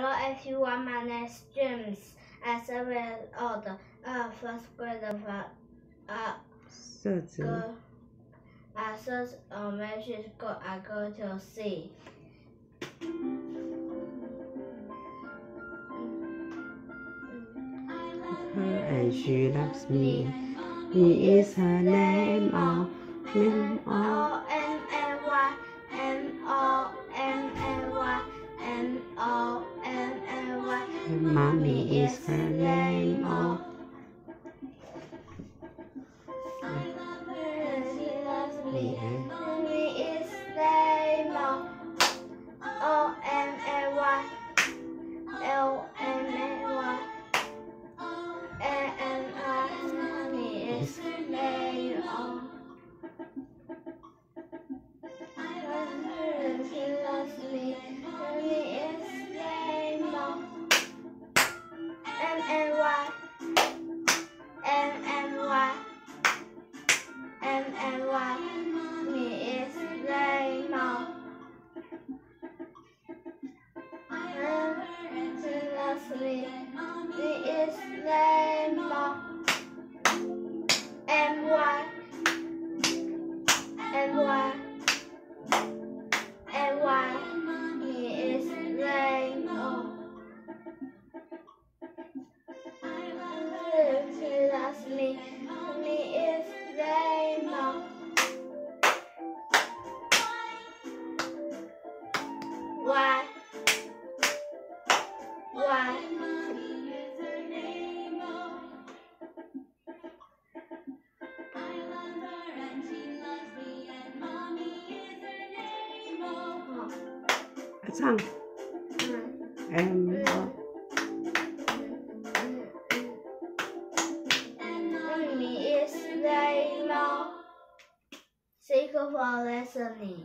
Hello everyone, my name is James. I'm 7 years old. First grade. I search elementary school. I go to C. Her and she loves me. Me is her name. Mommy is her name. She loves me. Mommy is name. O-M-A-Y. L-M-A-Y. A-M-I. Mommy is name. She loves me. Mommy is name. M-A-Y. M-A-Y. M-A-Y. Me is rainbow. She loves me. Me is rainbow. M-Y. M-Y. M-Y. Me is rainbow. She loves me. Me is rainbow. Why? Why? Sang em Mommy is rainbow. Thank you for listening.